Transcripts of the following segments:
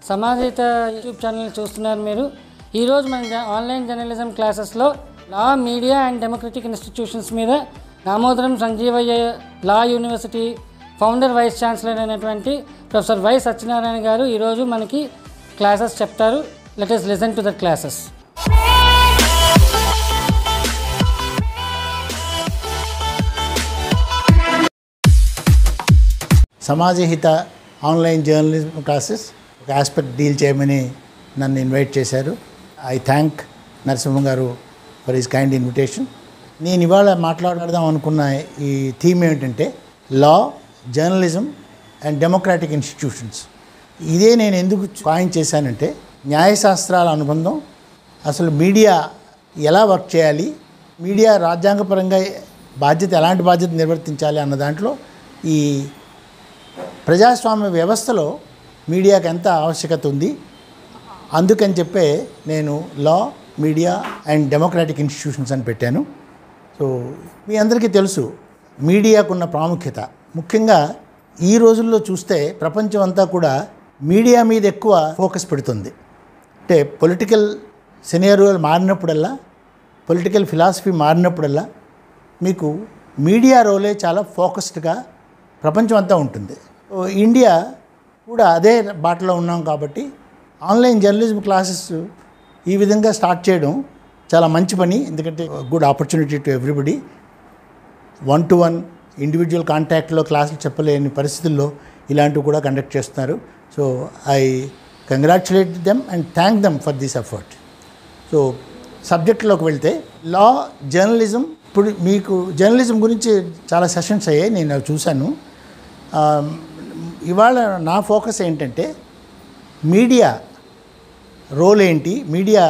సమాజిత YouTube channel చూస్తున్నారు మీరు. ఈరోజు మన ఆన్లైన్ జర్నలిజం క్లాసెస్లో law, media and democratic institutions మీద Damodaram Sanjivayya law university founder vice chancellor అయినటువంటి ప్రొఫెసర్ వై సత్యనారాయణ గారు ఈరోజు మనకి క్లాసెస్ చెప్తారు. Let us listen to the classes. Samajahita online journalism classes ఒక ఆస్పెక్ట్ డీల్ చేయమని నన్ను ఇన్వైట్ చేశారు. ఐ థ్యాంక్ నరసింహ గారు ఫర్ హిస్ కైండ్ ఇన్విటేషన్. నేను ఇవాళ మాట్లాడదాం అనుకున్న ఈ థీమ్ ఏమిటంటే లా, జర్నలిజం అండ్ డెమోక్రాటిక్ ఇన్స్టిట్యూషన్స్. ఇదే నేను ఎందుకు కాయిన్ చేశానంటే న్యాయశాస్త్రాల అనుబంధం, అసలు మీడియా ఎలా వర్క్ చేయాలి, మీడియా రాజ్యాంగపరంగా ఎలాంటి బాధ్యత నిర్వర్తించాలి అన్న దాంట్లో ఈ ప్రజాస్వామ్య వ్యవస్థలో మీడియాకి ఎంత ఆవశ్యకత ఉంది, అందుకని చెప్పే నేను లా, మీడియా అండ్ డెమోక్రాటిక్ ఇన్స్టిట్యూషన్స్ అని పెట్టాను. సో మీ అందరికీ తెలుసు మీడియాకున్న ప్రాముఖ్యత. ముఖ్యంగా ఈ రోజుల్లో చూస్తే ప్రపంచం అంతా కూడా మీడియా మీద ఎక్కువ ఫోకస్ పెడుతుంది. అంటే పొలిటికల్ సినారియోలు మారినప్పుడల్లా, పొలిటికల్ ఫిలాసఫీ మారినప్పుడల్లా మీకు మీడియా రోలే చాలా ఫోకస్డ్గా ప్రపంచం అంతా ఉంటుంది. ఇండియా కూడా అదే బాటలో ఉన్నాం కాబట్టి ఆన్లైన్ జర్నలిజం క్లాసెస్ ఈ విధంగా స్టార్ట్ చేయడం చాలా మంచి పని. ఎందుకంటే good opportunity to everybody. 1-to-1 individual కాంటాక్ట్లో క్లాసులు చెప్పలేని పరిస్థితుల్లో ఇలాంటివి కూడా కండక్ట్ చేస్తున్నారు. So I congratulate them and thank them for this effort. So సబ్జెక్ట్లోకి వెళ్తే లా, జర్నలిజం. ఇప్పుడు మీకు జర్నలిజం గురించి చాలా సెషన్స్ అయ్యాయి, నేను అవి చూశాను. ఇవాళ నా ఫోకస్ ఏంటంటే మీడియా రోల్ ఏంటి, మీడియా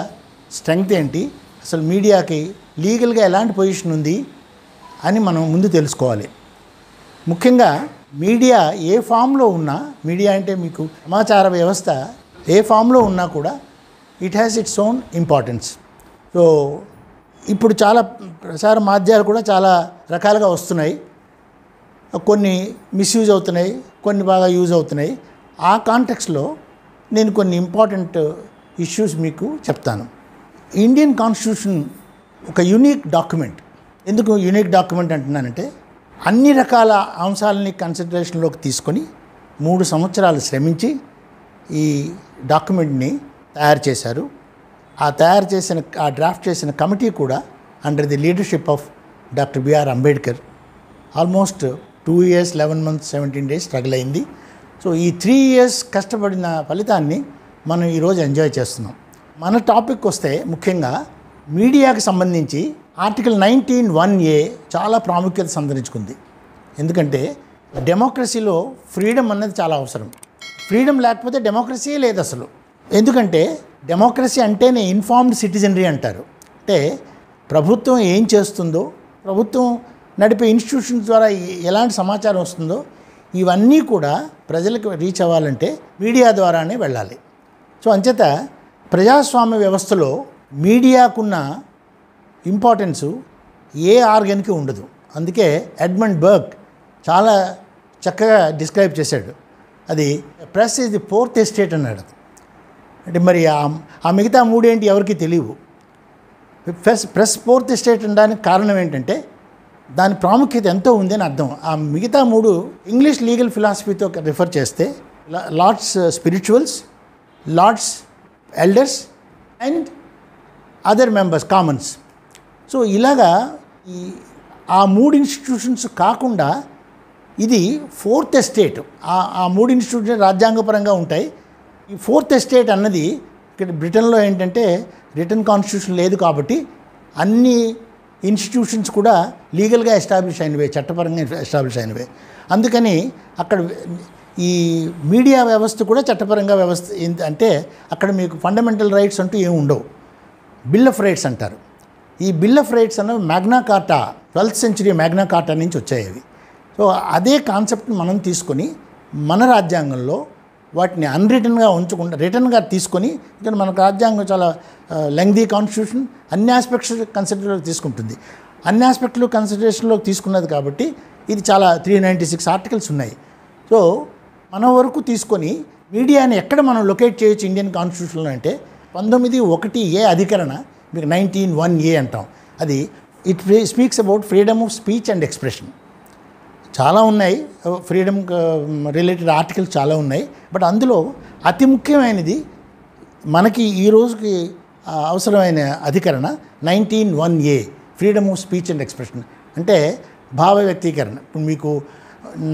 స్ట్రెంగ్త్ ఏంటి, అసలు మీడియాకి లీగల్గా ఎలాంటి పొజిషన్ ఉంది అని మనం ముందు తెలుసుకోవాలి. ముఖ్యంగా మీడియా ఏ ఫామ్లో ఉన్నా, మీడియా అంటే మీకు సమాచార వ్యవస్థ ఏ ఫామ్లో ఉన్నా కూడా it has its own importance. So ఇప్పుడు చాలా ప్రసార మాధ్యాలు కూడా చాలా రకాలుగా వస్తున్నాయి. కొన్ని మిస్యూజ్ అవుతున్నాయి, కొన్ని బాగా యూజ్ అవుతున్నాయి. ఆ కాంటెక్స్లో నేను కొన్ని ఇంపార్టెంట్ ఇష్యూస్ మీకు చెప్తాను. ఇండియన్ కాన్స్టిట్యూషన్ ఒక యూనిక్ డాక్యుమెంట్. ఎందుకు యూనిక్ డాక్యుమెంట్ అంటున్నానంటే అన్ని రకాల అంశాలని కన్సిడరేషన్లోకి తీసుకొని 3 సంవత్సరాలు శ్రమించి ఈ డాక్యుమెంట్ని తయారు చేశారు. ఆ డ్రాఫ్ట్ చేసిన కమిటీ కూడా under the leadership of doctor B R Ambedkar almost 2 years 11 months 17 days struggle అయింది. సో ఈ 3 years కష్టపడిన ఫలితాన్ని మనం ఈరోజు ఎంజాయ్ చేస్తున్నాం. మన టాపిక్ వస్తే ముఖ్యంగా మీడియాకి సంబంధించి ఆర్టికల్ 19(1)(a) చాలా ప్రాముఖ్యత సంతరించుకుంది. ఎందుకంటే డెమోక్రసీలో ఫ్రీడమ్ అన్నది చాలా అవసరం. ఫ్రీడమ్ లేకపోతే డెమోక్రసీయే లేదు అసలు. ఎందుకంటే డెమోక్రసీ అంటేనే ఇన్ఫార్మ్డ్ సిటిజనరీ అంటారు. అంటే ప్రభుత్వం ఏం చేస్తుందో, ప్రభుత్వం నడిపే ఇన్స్టిట్యూషన్స్ ద్వారా ఎలాంటి సమాచారం వస్తుందో ఇవన్నీ కూడా ప్రజలకు రీచ్ అవ్వాలంటే మీడియా ద్వారానే వెళ్ళాలి. సో అంచేత ప్రజాస్వామ్య వ్యవస్థలో మీడియాకున్న ఇంపార్టెన్సు ఏ ఆర్గన్కి ఉండదు. అందుకే ఎడ్మండ్ బర్గ్ చాలా చక్కగా డిస్క్రైబ్ చేశాడు. అది press is the 4th estate అన్నాడు. అంటే మరి ఆ మిగతా 3 ఏంటి ఎవరికి తెలియవు. ప్రెస్ 4th estate అనడానికి కారణం ఏంటంటే దాని ప్రాముఖ్యత ఎంతో ఉంది అని అర్థం. ఆ మిగతా 3 ఇంగ్లీష్ లీగల్ ఫిలాసఫీతో రిఫర్ చేస్తే lords spirituals, lords elders and other members commons. So ఇలాగా ఆ 3 ఇన్స్టిట్యూషన్స్ కాకుండా ఇది 4th estate. ఆ 3 ఇన్స్టిట్యూషన్స్ రాజ్యాంగపరంగా ఉంటాయి. ఈ 4th estate అన్నది ఇక్కడ బ్రిటన్లో ఏంటంటే రిటన్ కాన్స్టిట్యూషన్ లేదు కాబట్టి అన్ని ఇన్స్టిట్యూషన్స్ కూడా లీగల్గా ఎస్టాబ్లిష్ అయినవే, చట్టపరంగా ఎస్టాబ్లిష్ అయినవే. అందుకని అక్కడ ఈ మీడియా వ్యవస్థ కూడా చట్టపరంగా వ్యవస్థ అంటే అక్కడ మీకు ఫండమెంటల్ రైట్స్ అంటూ ఏమి ఉండవు. బిల్ ఆఫ్ రైట్స్ అంటారు. ఈ బిల్ ఆఫ్ రైట్స్ అన్నవి మ్యాగ్నా కార్టా 12th century మ్యాగ్నా కార్టా నుంచి వచ్చాయి. సో అదే కాన్సెప్ట్ని మనం తీసుకొని మన రాజ్యాంగంలో వాటిని అన్రిటన్గా ఉంచకుండా రిటర్న్గా తీసుకొని, ఇక్కడ మన రాజ్యాంగం చాలా లెంగ్దీ కాన్స్టిట్యూషన్, అన్ని ఆస్పెక్ట్స్ కన్సిడరేషన్లోకి తీసుకుంటుంది. అన్ని ఆస్పెక్ట్లు కన్సిడరేషన్లోకి తీసుకున్నది కాబట్టి ఇది చాలా 396 ఆర్టికల్స్ ఉన్నాయి. సో మన వరకు తీసుకొని మీడియాని ఎక్కడ మనం లొకేట్ చేయొచ్చు ఇండియన్ కాన్స్టిట్యూషన్లో అంటే 19(1)(a) అధికరణ, మీకు 19(1)(a) అంటాం. అది it speaks about freedom of speech and expression. చాలా ఉన్నాయి, ఫ్రీడమ్ రిలేటెడ్ ఆర్టికల్స్ చాలా ఉన్నాయి. బట్ అందులో అతి ముఖ్యమైనది మనకి ఈ రోజుకి అవసరమైన అధికరణ 19(1)(a), freedom of speech and expression. అంటే భావ వ్యక్తీకరణ. ఇప్పుడు మీకు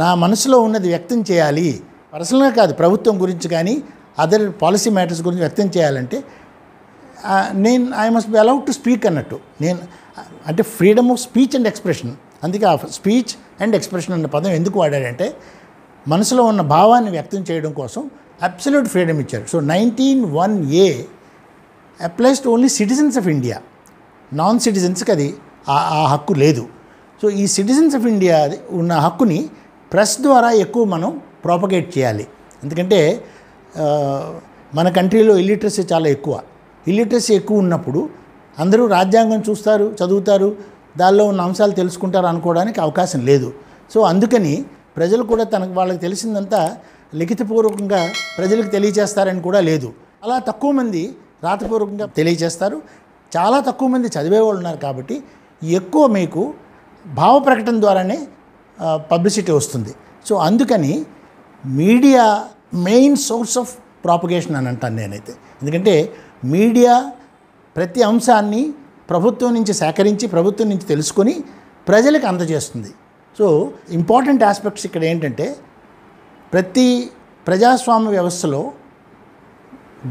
నా మనసులో ఉన్నది వ్యక్తం చేయాలి, పర్సనల్గా కాదు, ప్రభుత్వం గురించి కానీ అదర్ పాలసీ మ్యాటర్స్ గురించి వ్యక్తం చేయాలంటే I must be allowed to speak అన్నట్టు. అంటే freedom of speech and expression. అందుకే ఆ స్పీచ్ అండ్ ఎక్స్ప్రెషన్ అన్న పదం ఎందుకు వాడాడంటే మనసులో ఉన్న భావాన్ని వ్యక్తం చేయడం కోసం అబ్సల్యూట్ ఫ్రీడమ్ ఇచ్చారు. So 19(1)(a) applies to only citizens of India. Non సిటిజన్స్కి అది ఆ హక్కు లేదు. సో ఈ సిటిజన్స్ ఆఫ్ ఇండియా ఉన్న హక్కుని ప్రెస్ ద్వారా ఎక్కువ మనం ప్రాపగేట్ చేయాలి. ఎందుకంటే మన కంట్రీలో ఇల్లిటరసీ చాలా ఎక్కువ. ఇల్లిటరసీ ఎక్కువ ఉన్నప్పుడు అందరూ రాజ్యాంగం చూస్తారు, చదువుతారు, దానిలో ఉన్న అంశాలు తెలుసుకుంటారు అనుకోవడానికి అవకాశం లేదు. సో అందుకని ప్రజలు కూడా వాళ్ళకి తెలిసిందంతా లిఖితపూర్వకంగా ప్రజలకు తెలియజేస్తారని కూడా లేదు. అలా తక్కువ మంది రాతపూర్వకంగా తెలియజేస్తారు, చాలా తక్కువ మంది చదివేవాళ్ళు ఉన్నారు. కాబట్టి ఎక్కువ మీకు భావ ప్రకటన ద్వారానే పబ్లిసిటీ వస్తుంది. సో అందుకని media main source of propagation అని అంటాను నేనైతే. ఎందుకంటే మీడియా ప్రతి అంశాన్ని ప్రభుత్వం నుంచి సేకరించి, ప్రభుత్వం నుంచి తెలుసుకొని ప్రజలకు అందజేస్తుంది. సో ఇంపార్టెంట్ ఆస్పెక్ట్స్ ఇక్కడ ఏంటంటే ప్రతి ప్రజాస్వామ్య వ్యవస్థలో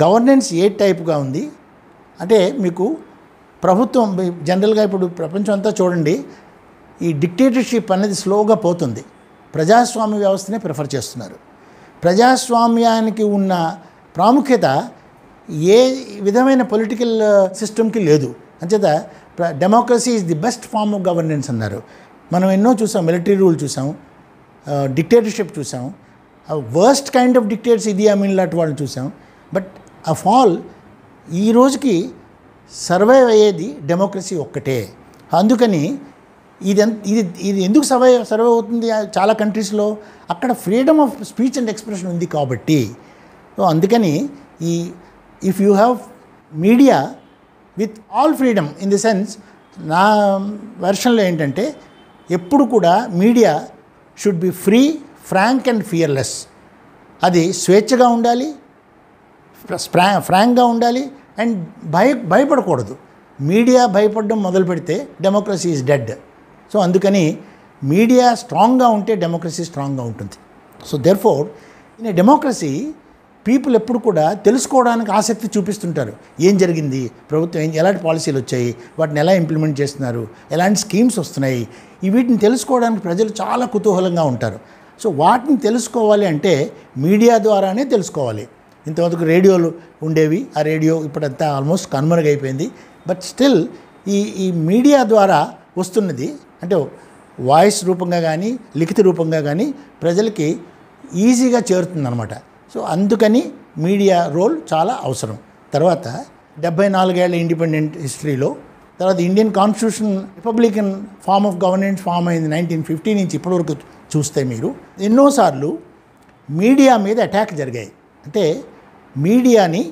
గవర్నెన్స్ ఏ టైప్గా ఉంది అంటే మీకు ప్రభుత్వం జనరల్గా ఇప్పుడు ప్రపంచం అంతా చూడండి, ఈ డిక్టేటర్షిప్ అనేది స్లోగా పోతుంది. ప్రజాస్వామ్య వ్యవస్థనే ప్రిఫర్ చేస్తున్నారు. ప్రజాస్వామ్యానికి ఉన్న ప్రాముఖ్యత ఏ విధమైన పొలిటికల్ సిస్టమ్కి లేదు. అంచేత democracy is the best form of governance అన్నారు. మనం ఎన్నో చూసాం, మిలిటరీ రూల్ చూసాం, డిక్టేటర్షిప్ చూసాం, worst kind of dictators Idi Amin లాంటి వాళ్ళని చూసాం. బట్ ఆఫ్ ఆల్ ఈ రోజుకి సర్వైవ్ అయ్యేది డెమోక్రసీ ఒక్కటే. అందుకని ఇది ఎందుకు సర్వైవ్ అవుతుంది చాలా కంట్రీస్లో, అక్కడ freedom of speech and expression ఉంది కాబట్టి. సో అందుకని if you have media with all freedom in the sense, నా వెర్షన్లో ఏంటంటే ఎప్పుడు కూడా media should be free, frank and fearless. అది స్వేచ్ఛగా ఉండాలి, ఫ్రాంక్గా ఉండాలి అండ్ భయపడకూడదు. మీడియా భయపడడం మొదలు పెడితే డెమోక్రసీ ఈజ్ డెడ్. సో అందుకని మీడియా స్ట్రాంగ్గా ఉంటే డెమోక్రసీ స్ట్రాంగ్గా ఉంటుంది. So therefore in a democracy people ఎప్పుడు కూడా తెలుసుకోవడానికి ఆసక్తి చూపిస్తుంటారు. ఏం జరిగింది, ప్రభుత్వం ఎలాంటి పాలసీలు వచ్చాయి, వాటిని ఎలా ఇంప్లిమెంట్ చేస్తున్నారు, ఎలాంటి స్కీమ్స్ వస్తున్నాయి, వీటిని తెలుసుకోవడానికి ప్రజలు చాలా కుతూహలంగా ఉంటారు. సో వాటిని తెలుసుకోవాలి అంటే మీడియా ద్వారానే తెలుసుకోవాలి. ఇంతవరకు రేడియోలు ఉండేవి, ఆ రేడియో ఇప్పుడంతా ఆల్మోస్ట్ కనుమరుగైపోయింది. బట్ స్టిల్ ఈ మీడియా ద్వారా వస్తున్నది అంటే వాయిస్ రూపంగా కానీ లిఖిత రూపంగా కానీ ప్రజలకి ఈజీగా చేరుతుందన్నమాట. సో అందుకని మీడియా రోల్ చాలా అవసరం. తర్వాత 74 ఏళ్ల ఇండిపెండెంట్ హిస్టరీలో తర్వాత Indian constitution republican form of governance form అయింది 1950 నుంచి ఇప్పటివరకు చూస్తే మీరు ఎన్నోసార్లు మీడియా మీద అటాక్ జరిగాయి. అంటే మీడియాని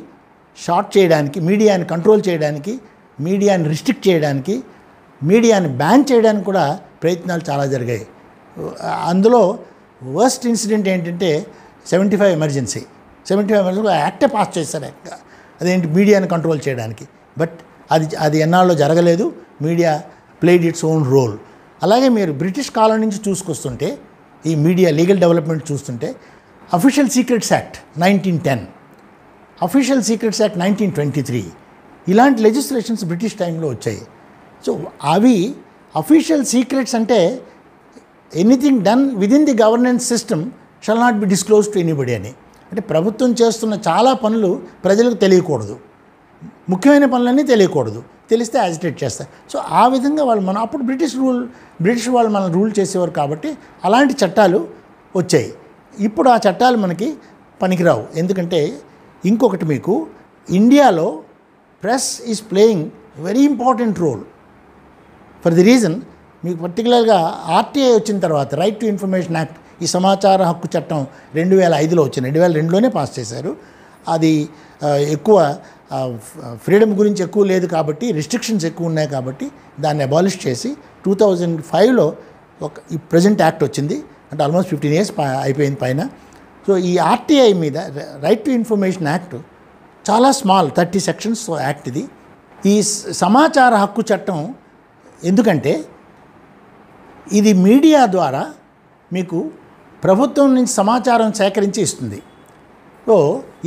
షార్ట్ చేయడానికి, మీడియాని కంట్రోల్ చేయడానికి, మీడియాని రిస్ట్రిక్ట్ చేయడానికి, మీడియాని బ్యాన్ చేయడానికి కూడా ప్రయత్నాలు చాలా జరిగాయి. అందులో వర్స్ట్ ఇన్సిడెంట్ ఏంటంటే 75 ఎమర్జెన్సీ యాక్టే పాస్ చేశారు. అదేంటి మీడియాని కంట్రోల్ చేయడానికి. బట్ అది ఎన్నాళ్ళలో జరగలేదు. Media played its own role. అలాగే మీరు బ్రిటిష్ కాలం నుంచి చూసుకొస్తుంటే ఈ మీడియా లీగల్ డెవలప్మెంట్ చూస్తుంటే official secrets act 1910, official secrets act 1923 ఇలాంటి లెజిస్లేషన్స్ బ్రిటిష్ టైంలో వచ్చాయి. సో అవి అఫీషియల్ సీక్రెట్స్ అంటే anything done within the governance system shall not be disclose to anybody అని. అంటే ప్రభుత్వం చేస్తున్న చాలా పనులు ప్రజలకు తెలియకూడదు, ముఖ్యమైన పనులన్నీ తెలియకూడదు, తెలిస్తే యాజిటేట్ చేస్తారు. సో ఆ విధంగా వాళ్ళు అప్పుడు బ్రిటిష్ వాళ్ళు మనం రూల్ చేసేవారు కాబట్టి అలాంటి చట్టాలు వచ్చాయి. ఇప్పుడు ఆ చట్టాలు మనకి పనికిరావు. ఎందుకంటే ఇంకొకటి మీకు ఇండియాలో press is playing very important role. For the reason మీకు పర్టికులర్గా ఆర్టీఐ వచ్చిన తర్వాత, రైట్ టు ఇన్ఫర్మేషన్ యాక్ట్ ఈ సమాచార హక్కు చట్టం 2005లో వచ్చింది. 2002లోనే పాస్ చేశారు. అది ఎక్కువ ఫ్రీడమ్ గురించి ఎక్కువ లేదు కాబట్టి, రిస్ట్రిక్షన్స్ ఎక్కువ ఉన్నాయి కాబట్టి దాన్ని అబాలిష్ చేసి 2005లో ఈ ప్రజెంట్ యాక్ట్ వచ్చింది. అంటే ఆల్మోస్ట్ 15 years అయిపోయింది పైన. సో ఈ ఆర్టీఐ మీద, రైట్ టు ఇన్ఫర్మేషన్ యాక్ట్, చాలా స్మాల్ 30 sections యాక్ట్ ఇది. ఈ సమాచార హక్కు చట్టం ఎందుకంటే ఇది మీడియా ద్వారా మీకు ప్రభుత్వం నుంచి సమాచారం సేకరించి ఇస్తుంది. సో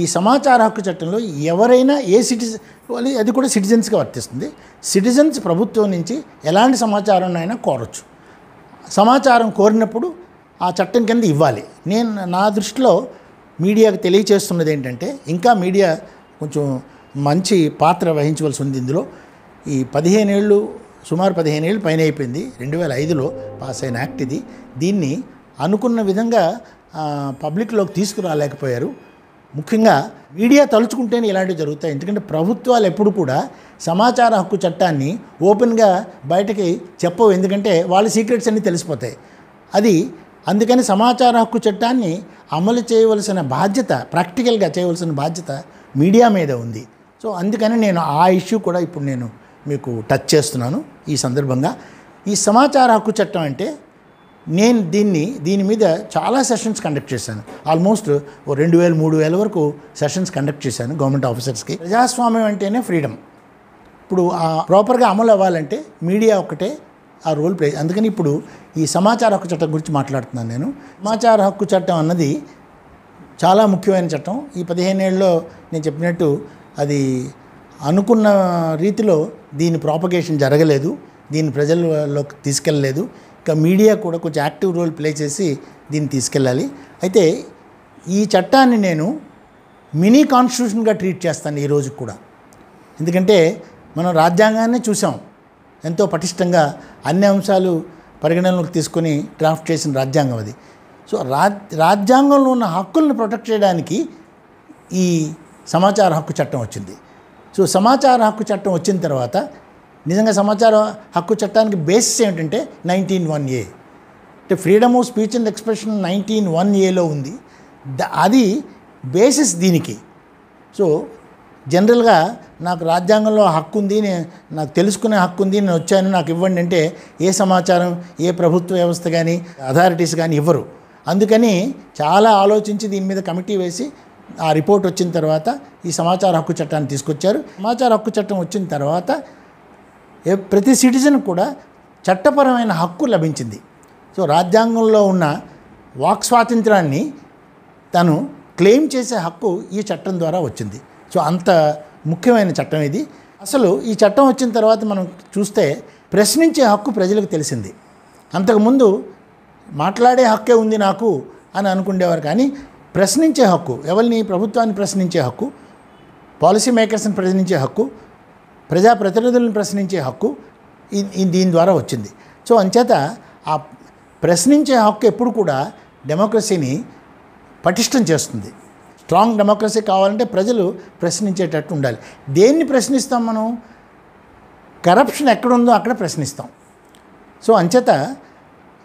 ఈ సమాచార హక్కు చట్టంలో ఎవరైనా ఏ సిటిజన్, అది కూడా సిటిజన్స్గా వర్తిస్తుంది. సిటిజన్స్ ప్రభుత్వం నుంచి ఎలాంటి సమాచారం అయినా కోరచ్చు. సమాచారం కోరినప్పుడు ఆ చట్టం కింద ఇవ్వాలి. నా దృష్టిలో మీడియాకు తెలియచేస్తున్నది ఏంటంటే, ఇంకా మీడియా కొంచెం మంచి పాత్ర వహించవలసి ఉంది ఇందులో. ఈ 15 ఏళ్ళు, సుమారు 15 ఏళ్ళు పైన అయిపోయింది. 2005లో పాస్ అయిన యాక్ట్ ఇది. దీన్ని అనుకున్న విధంగా పబ్లిక్లోకి తీసుకురాలేకపోయారు. ముఖ్యంగా మీడియా తలుచుకుంటేనే ఇలాంటివి జరుగుతాయి. ఎందుకంటే ప్రభుత్వాలు ఎప్పుడు కూడా సమాచార హక్కు చట్టాన్ని ఓపెన్గా బయటకి చెప్పవు. ఎందుకంటే వాళ్ళ సీక్రెట్స్ అన్నీ తెలిసిపోతాయి. అందుకని సమాచార హక్కు చట్టాన్ని అమలు చేయవలసిన బాధ్యత, ప్రాక్టికల్గా చేయవలసిన బాధ్యత మీడియా మీద ఉంది. సో అందుకని నేను ఆ ఇష్యూ కూడా ఇప్పుడు నేను మీకు టచ్ చేస్తున్నాను ఈ సందర్భంగా. ఈ సమాచార హక్కు చట్టం అంటే నేను దీని మీద చాలా సెషన్స్ కండక్ట్ చేశాను. ఆల్మోస్ట్ 2000-3000 వరకు సెషన్స్ కండక్ట్ చేశాను గవర్నమెంట్ ఆఫీసర్స్కి. ప్రజాస్వామ్యం అంటేనే ఫ్రీడమ్. ఇప్పుడు ప్రాపర్గా అమలు అవ్వాలంటే మీడియా ఒక్కటే ఆ రోల్ ప్లే. అందుకని ఇప్పుడు ఈ సమాచార హక్కు చట్టం గురించి మాట్లాడుతున్నాను నేను. సమాచార హక్కు చట్టం అన్నది చాలా ముఖ్యమైన చట్టం. ఈ 15 ఏళ్ళలో నేను చెప్పినట్టు అది అనుకున్న రీతిలో దీని ప్రాపగేషన్ జరగలేదు, దీన్ని ప్రజల్లోకి తీసుకెళ్ళలేదు. ఇంకా మీడియా కూడా కొంచెం యాక్టివ్ రోల్ ప్లే చేసి దీన్ని తీసుకెళ్ళాలి. అయితే ఈ చట్టాన్ని నేను మినీ కాన్స్టిట్యూషన్గా ట్రీట్ చేస్తాను ఈ రోజు కూడా. ఎందుకంటే మనం రాజ్యాంగాన్ని చూసాం, ఎంతో పటిష్టంగా అన్ని అంశాలు పరిగణనలోకి తీసుకొని డ్రాఫ్ట్ చేసిన రాజ్యాంగం అది. సో రాజ్యాంగంలో ఉన్న హక్కులను ప్రొటెక్ట్ చేయడానికి ఈ సమాచార హక్కు చట్టం వచ్చింది. సో సమాచార హక్కు చట్టం వచ్చిన తర్వాత నిజంగా సమాచార హక్కు చట్టానికి బేసిస్ ఏమిటంటే 19(1)(a). అంటే freedom of speech and expression 19(1)(a)లో ఉంది. అది బేసిస్ దీనికి. సో జనరల్గా నాకు రాజ్యాంగంలో హక్కు ఉంది, నాకు తెలుసుకునే హక్కు ఉంది, నేను వచ్చాను నాకు ఇవ్వండి అంటే ఏ సమాచారం ఏ ప్రభుత్వ వ్యవస్థ కానీ అథారిటీస్ కానీ ఇవ్వరు. అందుకని చాలా ఆలోచించి దీని మీద కమిటీ వేసి ఆ రిపోర్ట్ వచ్చిన తర్వాత ఈ సమాచార హక్కు చట్టాన్ని తీసుకొచ్చారు. సమాచార హక్కు చట్టం వచ్చిన తర్వాత ప్రతి సిటిజన్ కూడా చట్టపరమైన హక్కు లభించింది. సో రాజ్యాంగంలో ఉన్న వాక్ స్వాతంత్రాన్ని తను క్లెయిమ్ చేసే హక్కు ఈ చట్టం ద్వారా వచ్చింది. సో అంత ముఖ్యమైన చట్టం ఇది. అసలు ఈ చట్టం వచ్చిన తర్వాత మనం చూస్తే ప్రశ్నించే హక్కు ప్రజలకు తెలిసింది. అంతకుముందు మాట్లాడే హక్కే ఉంది నాకు అని అనుకునేవారు, కానీ ప్రశ్నించే హక్కు, ఎవరిని, ప్రభుత్వాన్ని ప్రశ్నించే హక్కు, పాలసీ మేకర్స్ని ప్రశ్నించే హక్కు, ప్రజాప్రతినిధులను ప్రశ్నించే హక్కు దీని ద్వారా వచ్చింది. సో అంచేత ఆ ప్రశ్నించే హక్కు ఎప్పుడు కూడా డెమోక్రసీని పటిష్టం చేస్తుంది. స్ట్రాంగ్ డెమోక్రసీ కావాలంటే ప్రజలు ప్రశ్నించేటట్టు ఉండాలి. దేన్ని ప్రశ్నిస్తాం మనం? కరప్షన్ ఎక్కడుందో అక్కడ ప్రశ్నిస్తాం. సో అంచేత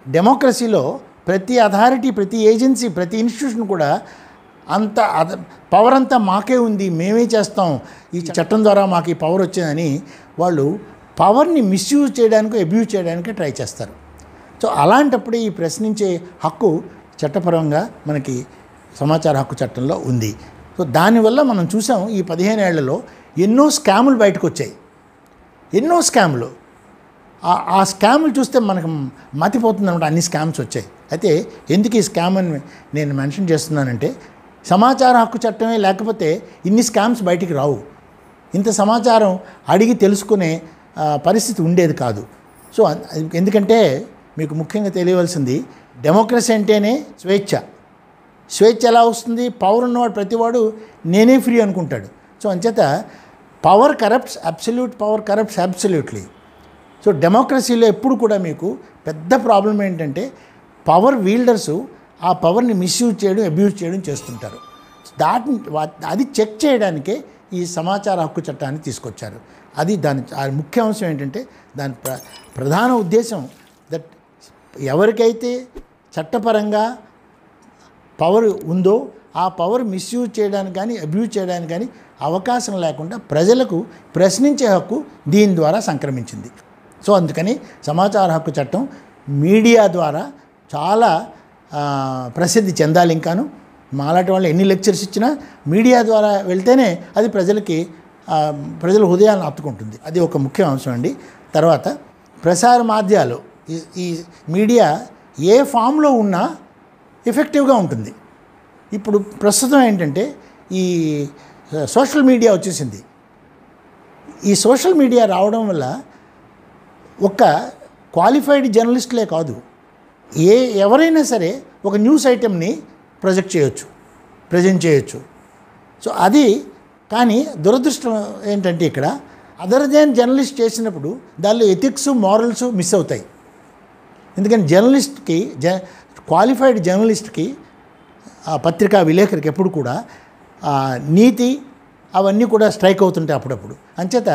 డెమోక్రసీలో ప్రతి అథారిటీ, ప్రతి ఏజెన్సీ, ప్రతి ఇన్స్టిట్యూషన్ కూడా అంత పవర్ అంతా మాకే ఉంది, మేమే చేస్తాం, ఈ చట్టం ద్వారా మాకు ఈ పవర్ వచ్చిందని వాళ్ళు పవర్ని మిస్యూజ్ చేయడానికి, అబ్యూజ్ చేయడానికి ట్రై చేస్తారు. సో అలాంటప్పుడు ఈ ప్రశ్నించే హక్కు చట్టపరంగా మనకి సమాచార హక్కు చట్టంలో ఉంది. సో దానివల్ల మనం చూసాం ఈ 15 ఏళ్లలో ఎన్నో స్కాములు బయటకు వచ్చాయి, ఎన్నో స్కాములు. ఆ స్కాములు చూస్తే మనకు మతిపోతుంది అనమాట, అన్ని స్కామ్స్ వచ్చాయి. అయితే ఎందుకు ఈ స్కామ్ అని నేను మెన్షన్ చేస్తున్నానంటే, సమాచార హక్కు చట్టమే లేకపోతే ఇన్ని స్కామ్స్ బయటికి రావు, ఇంత సమాచారం అడిగి తెలుసుకునే పరిస్థితి ఉండేది కాదు. సో ఎందుకంటే మీకు ముఖ్యంగా తెలియవలసింది, డెమోక్రసీ అంటేనే స్వేచ్ఛ. స్వేచ్ఛ ఎలా వస్తుంది? పవర్ ఉన్నవాడు ప్రతివాడు నేనే ఫ్రీ అనుకుంటాడు. సో అంచేత power corrupts, absolute power corrupts absolutely. So డెమోక్రసీలో ఎప్పుడు కూడా మీకు పెద్ద ప్రాబ్లం ఏంటంటే, పవర్ వీల్డర్సు ఆ పవర్ని మిస్యూజ్ చేయడం, అబ్యూజ్ చేయడం చేస్తుంటారు. అది చెక్ చేయడానికే ఈ సమాచార హక్కు చట్టాన్ని తీసుకొచ్చారు. అది దాని ముఖ్య అంశం ఏంటంటే, దాని ప్రధాన ఉద్దేశం దట్ ఎవరికైతే చట్టపరంగా పవర్ ఉందో ఆ పవర్ మిస్యూజ్ చేయడానికి కానీ అబ్యూజ్ చేయడానికి కానీ అవకాశం లేకుండా ప్రజలకు ప్రశ్నించే హక్కు దీని ద్వారా సంక్రమించింది. సో అందుకని సమాచార హక్కు చట్టం మీడియా ద్వారా చాలా ప్రసిద్ధి చెందాలి. ఇంకాను మాలాంటి వాళ్ళు ఎన్ని లెక్చర్స్ ఇచ్చినా మీడియా ద్వారా వెళ్తేనే అది ప్రజల హృదయాలను హత్తుకుంటుంది. అది ఒక ముఖ్య అంశం అండి. తర్వాత ప్రసార మాధ్యాలు ఈ మీడియా ఏ ఫామ్లో ఉన్నా ఎఫెక్టివ్గా ఉంటుంది. ఇప్పుడు ప్రస్తుతం ఏంటంటే ఈ సోషల్ మీడియా వచ్చేసింది. ఈ సోషల్ మీడియా రావడం వల్ల ఒక క్వాలిఫైడ్ జర్నలిస్టులే కాదు, ఎవరైనా సరే ఒక న్యూస్ ఐటెంని ప్రజెంట్ చేయొచ్చు. సో అది కానీ దురదృష్టం ఏంటంటే ఇక్కడ అదర్ దాన్ జర్నలిస్ట్ చేసినప్పుడు దానిలో ఎథిక్స్ మారల్స్ మిస్ అవుతాయి. ఎందుకని క్వాలిఫైడ్ జర్నలిస్ట్కి పత్రికా విలేకరికి ఎప్పుడు కూడా నీతి అవన్నీ కూడా స్ట్రైక్ అవుతుంటాయి అప్పుడప్పుడు. అంచేత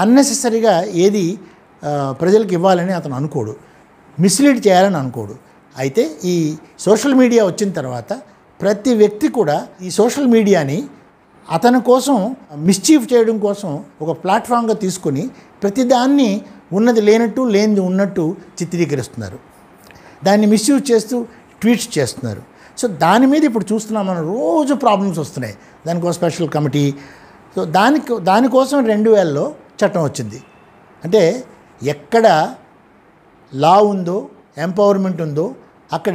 అన్నెసెసరీగా ఏది ప్రజలకు ఇవ్వాలని అతను అనుకోడు, మిస్లీడ్ చేయాలని అనుకోడు. అయితే ఈ సోషల్ మీడియా వచ్చిన తర్వాత ప్రతి వ్యక్తి కూడా ఈ సోషల్ మీడియాని అతని కోసం మిస్చీఫ్ చేయడం కోసం ఒక ప్లాట్ఫామ్గా తీసుకొని ప్రతిదాన్ని ఉన్నది లేనట్టు లేనిది ఉన్నట్టు చిత్రీకరిస్తున్నారు. దాన్ని మిస్యూజ్ చేస్తూ ట్వీట్స్ చేస్తున్నారు. సో దాని మీద ఇప్పుడు చూస్తున్నాం మనం, రోజు ప్రాబ్లమ్స్ వస్తున్నాయి. దానికి ఒక స్పెషల్ కమిటీ. సో దానికోసం 2000లో చట్టం వచ్చింది. అంటే ఎక్కడ లా ఉందో, ఎంపవర్మెంట్ ఉందో అక్కడ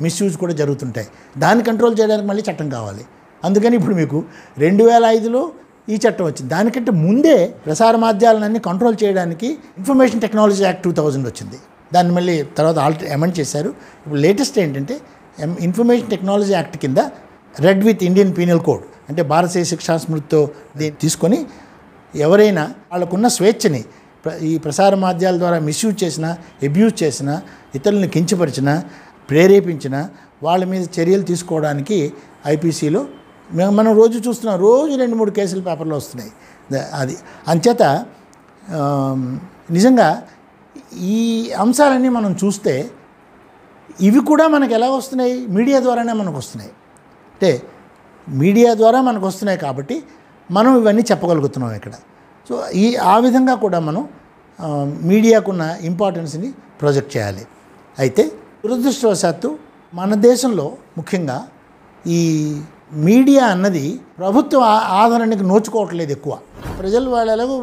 మిస్యూజ్ కూడా జరుగుతుంటాయి. దాన్ని కంట్రోల్ చేయడానికి మళ్ళీ చట్టం కావాలి. అందుకని ఇప్పుడు మీకు 2005లో ఈ చట్టం వచ్చింది. దానికంటే ముందే ప్రసార మాధ్యాలన్నీ కంట్రోల్ చేయడానికి ఇన్ఫర్మేషన్ టెక్నాలజీ యాక్ట్ 2000 వచ్చింది. దాన్ని మళ్ళీ తర్వాత అమెండ్ చేశారు. ఇప్పుడు లేటెస్ట్ ఏంటంటే ఇన్ఫర్మేషన్ టెక్నాలజీ యాక్ట్ కింద red with Indian penal code, అంటే భారతీయ శిక్షా స్మృతితో దీన్ని తీసుకొని ఎవరైనా వాళ్ళకున్న స్వేచ్ఛని ఈ ప్రసార మాధ్యాల ద్వారా మిస్యూజ్ చేసినా, అబ్యూజ్ చేసినా, ఇతరులను కించపరిచినా, ప్రేరేపించినా వాళ్ళ మీద చర్యలు తీసుకోవడానికి ఐపీసీలో మనం రోజు చూస్తున్నాం. రోజు 2-3 కేసులు పేపర్లో వస్తున్నాయి. అది అంచేత నిజంగా ఈ అంశాలన్నీ మనం చూస్తే ఇవి కూడా మనకు ఎలా వస్తున్నాయి? మీడియా ద్వారానే మనకు వస్తున్నాయి. అంటే మీడియా ద్వారా మనకు వస్తున్నాయి కాబట్టి మనం ఇవన్నీ చెప్పగలుగుతున్నాం ఇక్కడ. సో ఆ విధంగా కూడా మనం మీడియాకున్న ఇంపార్టెన్స్ని ప్రొజెక్ట్ చేయాలి. అయితే దురదృష్టవశాత్తు మన దేశంలో ముఖ్యంగా ఈ మీడియా అన్నది ప్రభుత్వ ఆదరణకి నోచుకోవట్లేదు ఎక్కువ. ప్రజలు వాళ్ళు ఎలాగో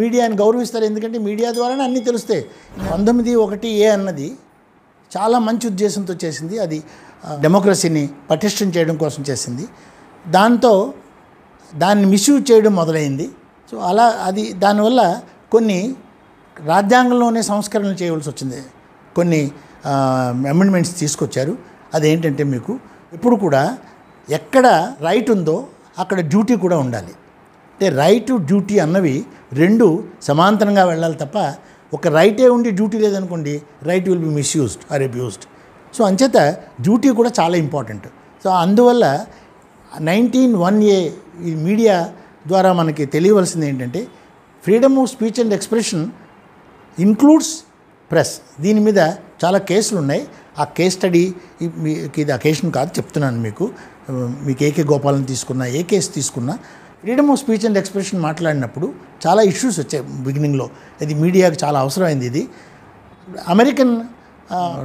మీడియాని గౌరవిస్తారు, ఎందుకంటే మీడియా ద్వారానే అన్నీ తెలుస్తాయి. 19(1)A అన్నది చాలా మంచి ఉద్దేశంతో చేసింది. అది డెమోక్రసీని పటిష్టం చేయడం కోసం చేసింది. దాన్ని మిస్యూజ్ చేయడం మొదలైంది. సో అలా దానివల్ల కొన్ని రాజ్యాంగంలోనే సంస్కరణలు చేయవలసి వచ్చింది. కొన్ని అమెండ్మెంట్స్ తీసుకొచ్చారు. అదేంటంటే మీకు ఇప్పుడు కూడా ఎక్కడ రైట్ ఉందో అక్కడ డ్యూటీ కూడా ఉండాలి. అంటే రైట్ డ్యూటీ అన్నవి రెండు సమాంతరంగా వెళ్ళాలి తప్ప ఒక రైటే ఉండి డ్యూటీ లేదనుకోండి, right will be misused or abused. So అంచేత డ్యూటీ కూడా చాలా ఇంపార్టెంట్. సో అందువల్ల 19(1)A ఈ మీడియా ద్వారా మనకి తెలియవలసింది ఏంటంటే freedom of speech and expression includes press. దీని మీద చాలా కేసులు ఉన్నాయి. ఆ కేస్ స్టడీ ఇది అకేషన్ కాదు, చెప్తున్నాను మీకు ఏకే గోపాలను తీసుకున్నా, ఏ కేసు తీసుకున్నా freedom of speech and expression మాట్లాడినప్పుడు చాలా ఇష్యూస్ వచ్చాయి బిగినింగ్లో. ఇది మీడియాకి చాలా అవసరమైంది. ఇది అమెరికన్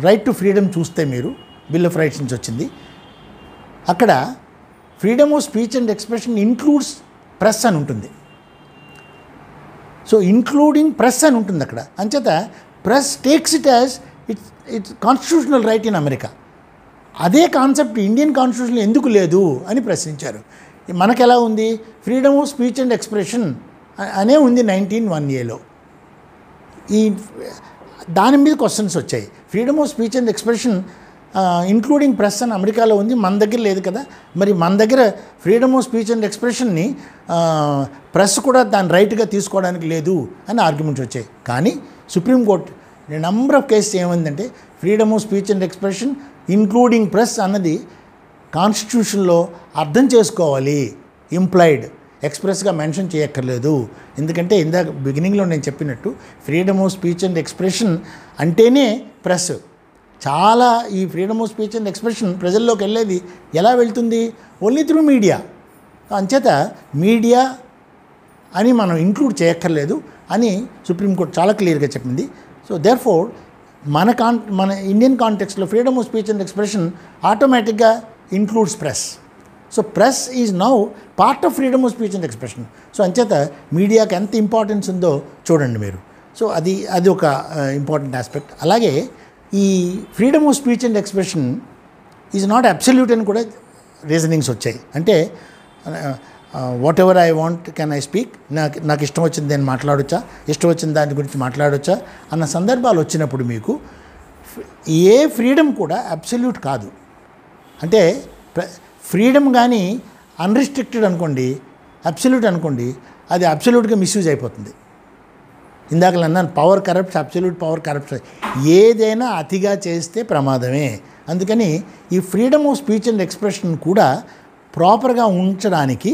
రైట్ టు ఫ్రీడమ్ చూస్తే మీరు బిల్ ఆఫ్ రైట్స్ నుంచి వచ్చింది. అక్కడ freedom of speech and expression includes press అని ఉంటుంది. సో ఇంక్లూడింగ్ ప్రెస్ అని ఉంటుంది అక్కడ. అంచేత press takes it as it's constitutional right in America. అదే కాన్సెప్ట్ ఇండియన్ కాన్స్టిట్యూషన్లో ఎందుకు లేదు అని ప్రశ్నించారు. మనకు ఎలా ఉంది? Freedom of speech and expression అనే ఉంది 19(1)Aలో. దాని మీద క్వశ్చన్స్ వచ్చాయి. Freedom of speech and expression including press అని అమెరికాలో ఉంది, మన దగ్గర లేదు కదా. మరి మన దగ్గర ఫ్రీడమ్ ఆఫ్ స్పీచ్ అండ్ ఎక్స్ప్రెషన్ని ప్రెస్ కూడా దాని రైట్గా తీసుకోవడానికి లేదు అని ఆర్గ్యుమెంట్స్ వచ్చాయి. కానీ సుప్రీంకోర్టు నెంబర్ ఆఫ్ కేసెస్ ఏమైందంటే freedom of speech and expression including press అన్నది కాన్స్టిట్యూషన్లో అర్థం చేసుకోవాలి, ఇంప్లాయిడ్, ఎక్స్ప్రెస్గా మెన్షన్ చేయక్కర్లేదు. ఎందుకంటే ఇందాక బిగినింగ్లో నేను చెప్పినట్టు freedom of speech and expression అంటేనే ప్రెస్. చాలా ఈ freedom of speech and expression ప్రజల్లోకి వెళ్ళేది ఎలా వెళ్తుంది? Only through media. అంచేత మీడియా అని మనం ఇంక్లూడ్ చేయక్కర్లేదు అని సుప్రీంకోర్టు చాలా క్లియర్గా చెప్పింది. సో దేర్ఫోర్ మన ఇండియన్ కాంటెక్స్లో freedom of speech and expression ఆటోమేటిక్గా includes press. So press is now part of freedom of speech and expression. So అంచేత మీడియాకి ఎంత ఇంపార్టెన్స్ ఉందో చూడండి మీరు. సో అది ఒక ఇంపార్టెంట్ ఆస్పెక్ట్. అలాగే ఈ freedom of speech and expression is not absolute అని కూడా రీజనింగ్స్ వచ్చాయి. అంటే what ever I want can I speak, నాకు ఇష్టం వచ్చింది నేను మాట్లాడొచ్చా, ఇష్టం వచ్చిన దాని గురించి మాట్లాడొచ్చా అన్న సందర్భాలు వచ్చినప్పుడు మీకు ఏ ఫ్రీడమ్ కూడా అబ్సల్యూట్ కాదు. అంటే ఫ్రీడమ్ కానీ అన్రిస్ట్రిక్టెడ్ అనుకోండి, అబ్సల్యూట్ అనుకోండి, అది అబ్సల్యూట్గా మిస్యూజ్ అయిపోతుంది. ఇందాక అన్నాను power corrupts, absolute power corrupts. ఏదైనా అతిగా చేస్తే ప్రమాదమే. అందుకని ఈ freedom of speech and expression కూడా ప్రాపర్గా ఉంచడానికి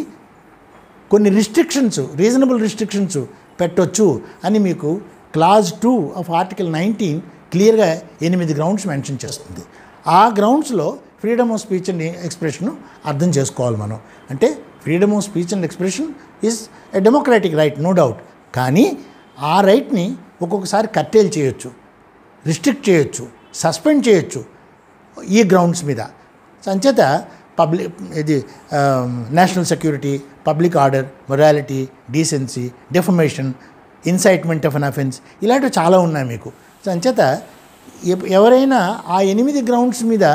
కొన్ని రిస్ట్రిక్షన్స్, రీజనబుల్ రిస్ట్రిక్షన్స్ పెట్టొచ్చు అని మీకు క్లాజ్ 2 ఆఫ్ ఆర్టికల్ 19 క్లియర్గా 8 గ్రౌండ్స్ మెన్షన్ చేస్తుంది. ఆ గ్రౌండ్స్లో freedom of speech and expression అర్థం చేసుకోవాలి మనం. అంటే freedom of speech and expression is a democratic right, no doubt. కానీ ఆ రైట్ని ఒక్కొక్కసారి కట్టేలు చేయొచ్చు, రిస్ట్రిక్ట్ చేయొచ్చు, సస్పెండ్ చేయొచ్చు ఈ గ్రౌండ్స్ మీద. అంచేత national security, public order, morality, decency, defamation, incitement of an offence, ఇలాంటివి చాలా ఉన్నాయి మీకు. సో అంచేత ఎవరైనా ఆ 8 గ్రౌండ్స్ మీద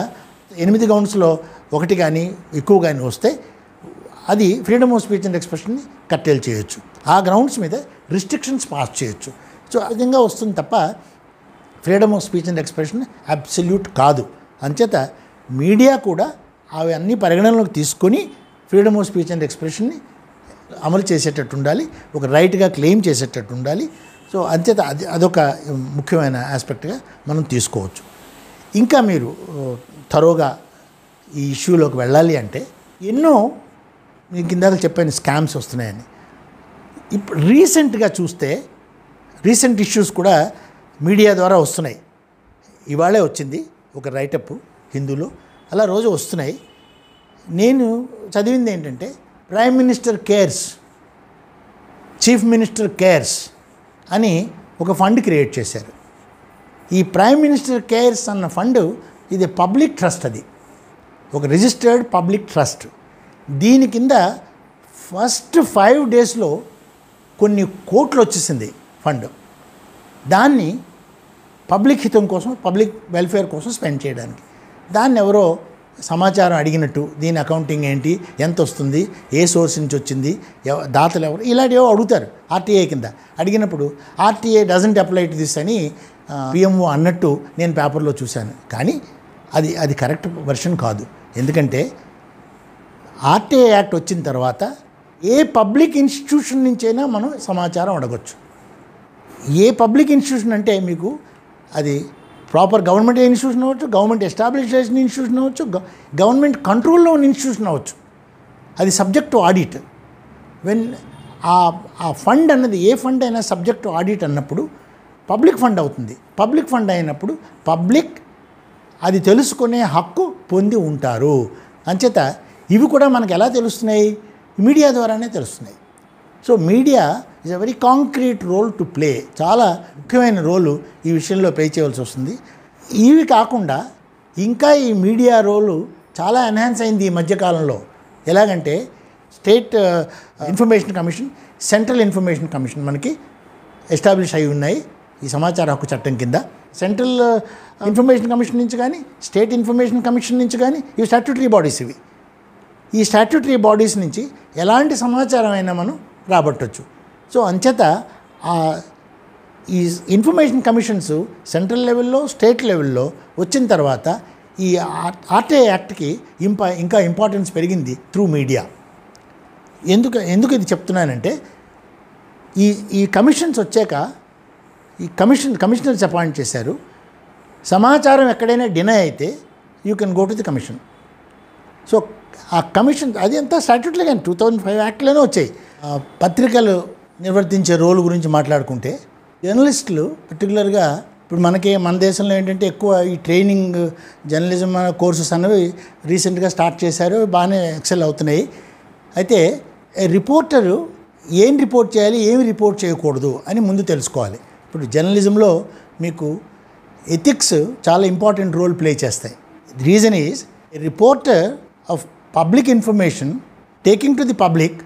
8 గ్రౌండ్స్లో ఒకటి కానీ ఎక్కువ కానీ వస్తే అది ఫ్రీడమ్ ఆఫ్ స్పీచ్ అండ్ ఎక్స్ప్రెషన్ని కట్టేలు చేయొచ్చు. ఆ గ్రౌండ్స్ మీద రిస్ట్రిక్షన్స్ పాస్ చేయొచ్చు. సో ఆ విధంగా వస్తుంది తప్ప freedom of speech and expression absolute కాదు. అంచేత మీడియా కూడా అవి అన్నీ పరిగణనలోకి తీసుకొని ఫ్రీడమ్ ఆఫ్ స్పీచ్ అండ్ ఎక్స్ప్రెషన్ని అమలు చేసేటట్టు ఉండాలి, ఒక రైట్గా క్లెయిమ్ చేసేటట్టు ఉండాలి. సో అంచేత అదొక ముఖ్యమైన ఆస్పెక్ట్గా మనం తీసుకోవచ్చు. ఇంకా మీరు థరోగా ఈ ఇష్యూలోకి వెళ్ళాలి అంటే ఎన్నో మీకు ఇందాక చెప్పాను స్కామ్స్ వస్తున్నాయని. ఇప్పుడు రీసెంట్గా చూస్తే రీసెంట్ ఇష్యూస్ కూడా మీడియా ద్వారా వస్తున్నాయి. ఇవాళే వచ్చింది ఒక రైటప్ హిందూలో, అలా రోజు వస్తున్నాయి. నేను చదివింది ఏంటంటే prime minister cares, chief minister cares అని ఒక ఫండ్ క్రియేట్ చేశారు. ఈ ప్రైమ్ మినిస్టర్ కేర్స్ అన్న ఫండ్ ఇది పబ్లిక్ ట్రస్ట్, అది ఒక రిజిస్టర్డ్ పబ్లిక్ ట్రస్ట్. దీని కింద ఫస్ట్ 5 డేస్లో కొన్ని కోట్లు వచ్చేసింది ఫండ్. దాన్ని పబ్లిక్ హితం కోసం, పబ్లిక్ వెల్ఫేర్ కోసం స్పెండ్ చేయడానికి. దాన్ని ఎవరో సమాచారం అడిగినట్టు, దీని అకౌంటింగ్ ఏంటి, ఎంత వస్తుంది, ఏ సోర్స్ నుంచి వచ్చింది, దాతలు ఎవరు, ఇలాంటివో అడుగుతారు ఆర్టీఐ కింద. అడిగినప్పుడు RTI doesn't apply to this అని పిఎంఓ అన్నట్టు నేను పేపర్లో చూశాను. కానీ అది కరెక్ట్ వెర్షన్ కాదు. ఎందుకంటే ఆర్టీఐ యాక్ట్ వచ్చిన తర్వాత ఏ పబ్లిక్ ఇన్స్టిట్యూషన్ నుంచైనా మనం సమాచారం అడగచ్చు. ఏ పబ్లిక్ ఇన్స్టిట్యూషన్ అంటే మీకు అది ప్రాపర్ గవర్నమెంట్ ఇన్స్టిట్యూషన్ అవ్వచ్చు, గవర్నమెంట్ ఎస్టాబ్లిష్డ్ ఇన్స్టిట్యూషన్ అవ్వచ్చు, గవర్నమెంట్ కంట్రోల్లో ఉన్న ఇన్స్టిట్యూషన్ అవ్వచ్చు. అది సబ్జెక్ట్ టు ఆడిట్. వెన్ ఆ ఫండ్ అన్నది ఏ ఫండ్ అయినా సబ్జెక్ట్ టు ఆడిట్ అన్నప్పుడు పబ్లిక్ ఫండ్ అవుతుంది. పబ్లిక్ ఫండ్ అయినప్పుడు పబ్లిక్ అది తెలుసుకునే హక్కు పొంది ఉంటారు. అంచేత ఇవి కూడా మనకు ఎలా తెలుస్తున్నాయి? మీడియా ద్వారానే తెలుస్తున్నాయి. So media is a very concrete role to play. చాలా ముఖ్యమైన రోలు ఈ విషయంలో ప్లే చేయవలసి వస్తుంది. ఇవి కాకుండా ఇంకా ఈ మీడియా రోలు చాలా ఎన్హాన్స్ అయింది ఈ మధ్యకాలంలో. ఎలాగంటే state information commission, central information commission మనకి ఎస్టాబ్లిష్ అయి ఉన్నాయి ఈ సమాచార హక్కు చట్టం కింద. సెంట్రల్ ఇన్ఫర్మేషన్ కమిషన్ నుంచి కానీ, స్టేట్ ఇన్ఫర్మేషన్ కమిషన్ నుంచి కానీ, ఇవి స్టాట్యూటరీ బాడీస్. ఇవి ఈ స్టాట్యూటరీ బాడీస్ నుంచి ఎలాంటి సమాచారం అయినా మనం రాబట్టవచ్చు. సో అంచేత ఈ ఇన్ఫర్మేషన్ కమిషన్స్ సెంట్రల్ లెవెల్లో, స్టేట్ లెవెల్లో వచ్చిన తర్వాత ఈ ఆర్టీఐ యాక్ట్కి ఇంకా ఇంపార్టెన్స్ పెరిగింది త్రూ మీడియా. ఎందుకు ఇది చెప్తున్నానంటే ఈ కమిషన్స్ వచ్చాక ఈ కమిషనర్స్ అపాయింట్ చేశారు. సమాచారం ఎక్కడైనా డినై అయితే you can go to the commission. So ఆ కమిషన్ అది అంతా స్టాట్యూట్లో కానీ 2005 యాక్ట్లోనే వచ్చాయి. పత్రికలు నిర్వర్తించే రోల్ గురించి మాట్లాడుకుంటే జర్నలిస్టులు, పర్టికులర్గా ఇప్పుడు మన దేశంలో ఏంటంటే ఎక్కువ ఈ ట్రైనింగ్ జర్నలిజం కోర్సెస్ అనేవి రీసెంట్గా స్టార్ట్ చేశారు, బాగానే ఎక్సెల్ అవుతున్నాయి. అయితే రిపోర్టరు ఏం రిపోర్ట్ చేయాలి, ఏమి రిపోర్ట్ చేయకూడదు అని ముందు తెలుసుకోవాలి. ఇప్పుడు జర్నలిజంలో మీకు ఎథిక్స్ చాలా ఇంపార్టెంట్ రోల్ ప్లే చేస్తాయి. Reason is reporter of public information taking to the public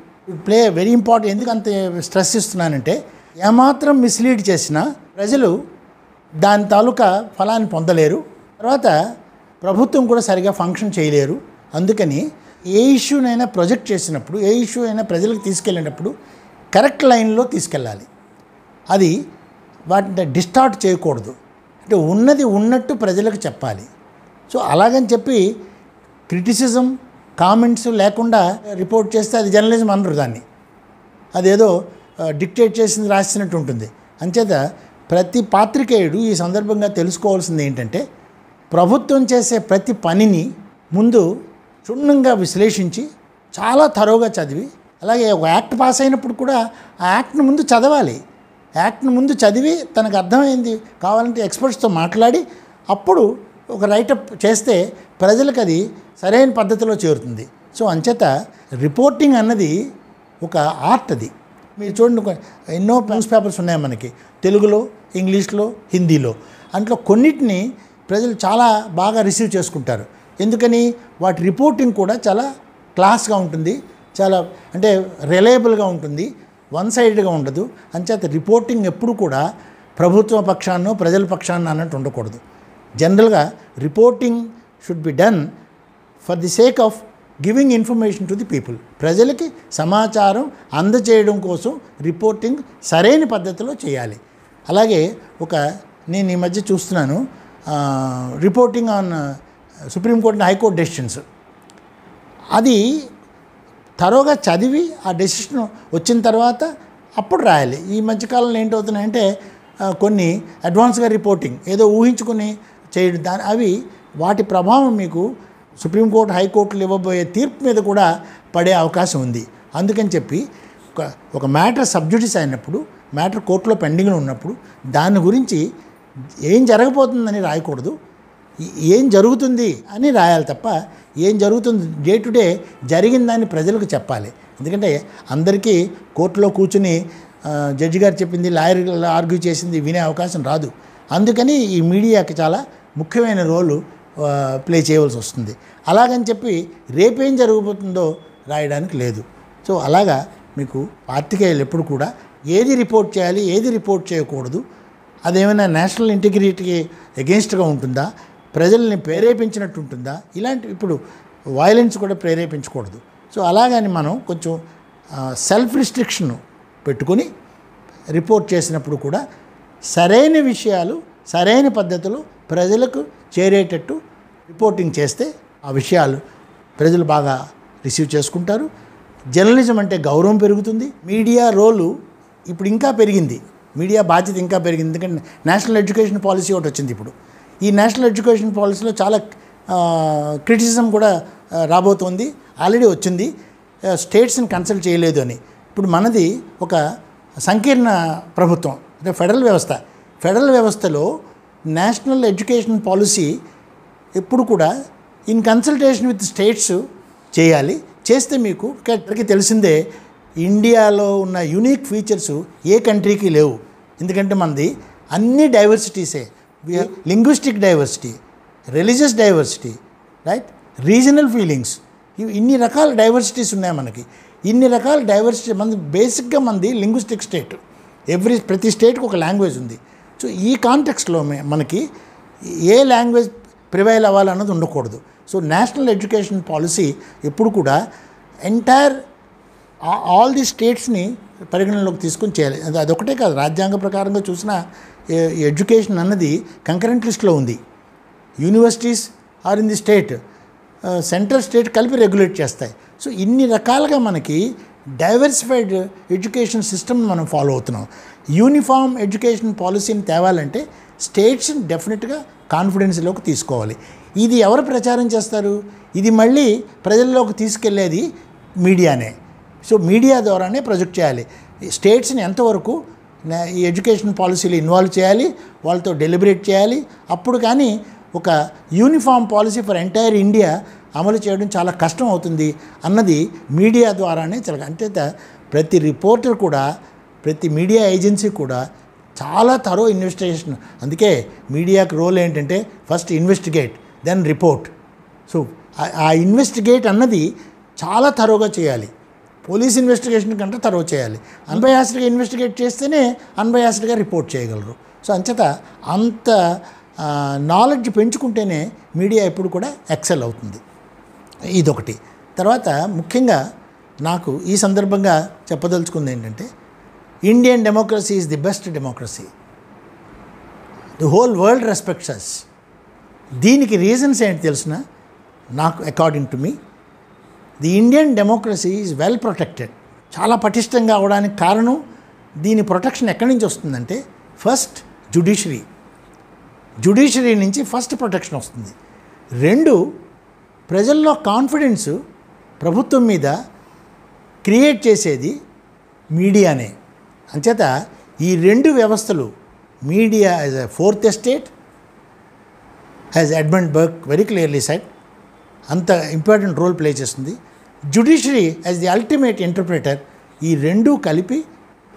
play very important. ఎందుకు అంత స్ట్రెస్ ఇస్తున్నానంటే ఏమాత్రం మిస్లీడ్ చేసినా ప్రజలు దాని తాలూకా ఫలాన్ని పొందలేరు, తర్వాత ప్రభుత్వం కూడా సరిగా ఫంక్షన్ చేయలేరు. అందుకని ఏ ఇష్యూనైనా ప్రొజెక్ట్ చేసినప్పుడు, ఏ ఇష్యూ అయినా ప్రజలకు తీసుకెళ్ళినప్పుడు కరెక్ట్ లైన్లో తీసుకెళ్ళాలి. అది వాటిని డిస్టార్ట్ చేయకూడదు. అంటే ఉన్నది ఉన్నట్టు ప్రజలకు చెప్పాలి. సో అలాగని చెప్పి క్రిటిసిజం, కామెంట్స్ లేకుండా రిపోర్ట్ చేస్తే అది జర్నలిజం అనరు దాన్ని. అదేదో డిక్టేట్ చేసింది రాసినట్టు ఉంటుంది. అంచేత ప్రతి పాత్రికేయుడు ఈ సందర్భంగా తెలుసుకోవాల్సింది ఏంటంటే ప్రభుత్వం చేసే ప్రతి పనిని ముందు క్షుణ్ణంగా విశ్లేషించి చాలా తరోగా చదివి, అలాగే ఒక యాక్ట్ పాస్ అయినప్పుడు కూడా ఆ యాక్ట్ను ముందు చదవాలి. యాక్ట్ను ముందు చదివి తనకు అర్థమైంది కావాలంటే ఎక్స్పర్ట్స్తో మాట్లాడి అప్పుడు ఒక రైటప్ చేస్తే ప్రజలకు అది సరైన పద్ధతిలో చేరుతుంది. సో అంచేత రిపోర్టింగ్ అన్నది ఒక ఆర్ట్. అది మీరు చూడండి, ఎన్నో న్యూస్ పేపర్స్ ఉన్నాయి మనకి, తెలుగులో, ఇంగ్లీష్లో, హిందీలో. అందులో కొన్నిటిని ప్రజలు చాలా బాగా రిసీవ్ చేసుకుంటారు. ఎందుకని వాటి రిపోర్టింగ్ కూడా చాలా క్లాస్గా ఉంటుంది, చాలా అంటే రిలయబుల్గా ఉంటుంది, వన్ సైడ్గా ఉండదు. అంచేత రిపోర్టింగ్ ఎప్పుడు కూడా ప్రభుత్వ పక్షాన్నో ప్రజల పక్షాన్నో అన్నట్టు ఉండకూడదు. జనరల్గా reporting should be done for the sake of giving information to the people. ప్రజలకి సమాచారం అందజేయడం కోసం రిపోర్టింగ్ సరైన పద్ధతిలో చేయాలి. అలాగే నేను ఈ మధ్య చూస్తున్నాను reporting on supreme court and high court decisions. అది తరోగా చదివి ఆ డెసిషన్ వచ్చిన తర్వాత అప్పుడు రాయాలి. ఈ మధ్యకాలంలో ఏంటవుతున్నాయంటే కొన్ని అడ్వాన్స్గా రిపోర్టింగ్ ఏదో ఊహించుకుని చేయడం, అవి వాటి ప్రభావం మీకు సుప్రీంకోర్టు, హైకోర్టులు ఇవ్వబోయే తీర్పు మీద కూడా పడే అవకాశం ఉంది. అందుకని చెప్పి ఒక మ్యాటర్ సబ్జుడిస్ అయినప్పుడు, మ్యాటర్ కోర్టులో పెండింగ్లో ఉన్నప్పుడు దాని గురించి ఏం జరగబోతుందని రాయకూడదు, ఏం జరుగుతుంది అని రాయాలి తప్ప ఏం జరుగుతుంది డే టు డే జరిగిన దాన్ని ప్రజలకు చెప్పాలి. ఎందుకంటే అందరికీ కోర్టులో కూర్చుని జడ్జి గారు చెప్పింది, లాయర్ ఆర్గ్యూ చేసింది వినే అవకాశం రాదు. అందుకని ఈ మీడియాకి చాలా ముఖ్యమైన రోలు ప్లే చేయవలసి వస్తుంది. అలాగని చెప్పి రేపేం జరగబోతుందో రాయడానికి లేదు. సో అలాగా మీకు పాత్రికేయులు ఎప్పుడు కూడా ఏది రిపోర్ట్ చేయాలి, ఏది రిపోర్ట్ చేయకూడదు, అదేమైనా నేషనల్ ఇంటిగ్రిటీకి ఎగెన్స్ట్గా ఉంటుందా, ప్రజల్ని ప్రేరేపించినట్టు ఉంటుందా, ఇలాంటి ఇప్పుడు వైలెన్స్ కూడా ప్రేరేపించకూడదు. సో అలాగని మనం కొంచెం సెల్ఫ్ రిస్ట్రిక్షన్ పెట్టుకొని రిపోర్ట్ చేసినప్పుడు కూడా సరైన విషయాలు సరైన పద్ధతిలో ప్రజలకు చేరేటట్టు రిపోర్టింగ్ చేస్తే ఆ విషయాలు ప్రజలు బాగా రిసీవ్ చేసుకుంటారు. జర్నలిజం అంటే గౌరవం పెరుగుతుంది. మీడియా రోలు ఇప్పుడు ఇంకా పెరిగింది, మీడియా బాధ్యత ఇంకా పెరిగింది. ఎందుకంటే నేషనల్ ఎడ్యుకేషన్ పాలసీ ఒకటి వచ్చింది. ఇప్పుడు ఈ నేషనల్ ఎడ్యుకేషన్ పాలసీలో చాలా క్రిటిసిజం కూడా రాబోతోంది, ఆల్రెడీ వచ్చింది. స్టేట్స్ని కన్సల్ట్ చేయలేదు అని. ఇప్పుడు మనది ఒక సంకీర్ణ ప్రభుత్వం, అంటే ఫెడరల్ వ్యవస్థలో నేషనల్ ఎడ్యుకేషన్ పాలసీ ఎప్పుడు కూడా ఇన్ కన్సల్టేషన్ విత్ స్టేట్స్ చేయాలి. చేస్తే మీకు ఇక్కడికి తెలిసిందే ఇండియాలో ఉన్న యూనిక్ ఫీచర్స్ ఏ కంట్రీకి లేవు. ఎందుకంటే మనది అన్ని డైవర్సిటీసే, linguistic diversity, religious diversity, right, regional feelings, ఇన్ని రకాల డైవర్సిటీస్ ఉన్నాయి మనకి. ఇన్ని రకాల డైవర్సిటీ మనది బేసిక్గా మనది లింగ్విస్టిక్ స్టేట్. ప్రతి స్టేట్కి ఒక లాంగ్వేజ్ ఉంది. సో ఈ కాంటెక్స్ట్లో మనకి ఏ లాంగ్వేజ్ ప్రివైల్ అవ్వాలన్నది ఉండకూడదు. సో నేషనల్ ఎడ్యుకేషన్ పాలసీ ఎప్పుడు కూడా ఎంటైర్ ఆల్ ది స్టేట్స్ని పరిగణనలోకి తీసుకొని చేయాలి. అదొకటే కాదు, రాజ్యాంగ ప్రకారంగా చూసిన ఎడ్యుకేషన్ అన్నది కంకరెంట్ లిస్ట్లో ఉంది. Universities are in the state, central state కలిపి రెగ్యులేట్ చేస్తాయి. సో ఇన్ని రకాలుగా మనకి డైవర్సిఫైడ్ ఎడ్యుకేషన్ సిస్టమ్ మనం ఫాలో అవుతున్నాం. యూనిఫామ్ ఎడ్యుకేషన్ పాలసీని తేవాలంటే స్టేట్స్ని డెఫినెట్గా కాన్ఫిడెన్స్లోకి తీసుకోవాలి. ఇది ఎవరు ప్రచారం చేస్తారు? ఇది మళ్ళీ ప్రజల్లోకి తీసుకెళ్లేది మీడియానే. సో మీడియా ద్వారానే ప్రొజెక్ట్ చేయాలి. స్టేట్స్ని ఎంతవరకు ఈ ఎడ్యుకేషన్ పాలసీలు ఇన్వాల్వ్ చేయాలి, వాళ్ళతో డెలిబరేట్ చేయాలి. అప్పుడు కానీ ఒక uniform policy for entire India అమలు చేయడం చాలా కష్టం అవుతుంది అన్నది మీడియా ద్వారానే అంటే ప్రతి రిపోర్టర్ కూడా, ప్రతి మీడియా ఏజెన్సీ కూడా చాలా తరో ఇన్వెస్టిగేషన్. అందుకే మీడియాకి రోల్ ఏంటంటే first investigate, then report. So ఆ ఇన్వెస్టిగేట్ అన్నది చాలా తరోగా చేయాలి. పోలీస్ ఇన్వెస్టిగేషన్ కంటే తరో చేయాలి. అన్బయాస్డ్గా ఇన్వెస్టిగేట్ చేస్తేనే అన్బయాస్డ్గా రిపోర్ట్ చేయగలరు. సో అంచేత అంత నాలెడ్జ్ పెంచుకుంటేనే మీడియా ఎప్పుడు కూడా ఎక్సెల్ అవుతుంది. ఇదొకటి. తర్వాత ముఖ్యంగా నాకు ఈ సందర్భంగా చెప్పదలుచుకుంది ఏంటంటే, Indian democracy is the best democracy. The whole world respects us. దీనికి రీజన్స్ ఏంటి తెలిసిన నాకు, according to me, the Indian democracy is well protected. చాలా పటిష్టంగా అవడానికి కారణం, దీని ప్రొటెక్షన్ ఎక్కడి నుంచి వస్తుందంటే, ఫస్ట్ జ్యుడిషియరీ నుంచి ఫస్ట్ ప్రొటెక్షన్ వస్తుంది. 2, ప్రజల్లో కాన్ఫిడెన్స్ ప్రభుత్వం మీద క్రియేట్ చేసేది మీడియానే. అంచేత ఈ 2 వ్యవస్థలు, media as a fourth estate, as Edmund Burke very clearly said, అంత ఇంపార్టెంట్ రోల్ ప్లే చేస్తుంది. Judiciary as the ultimate interpreter. ఈ 2 కలిపి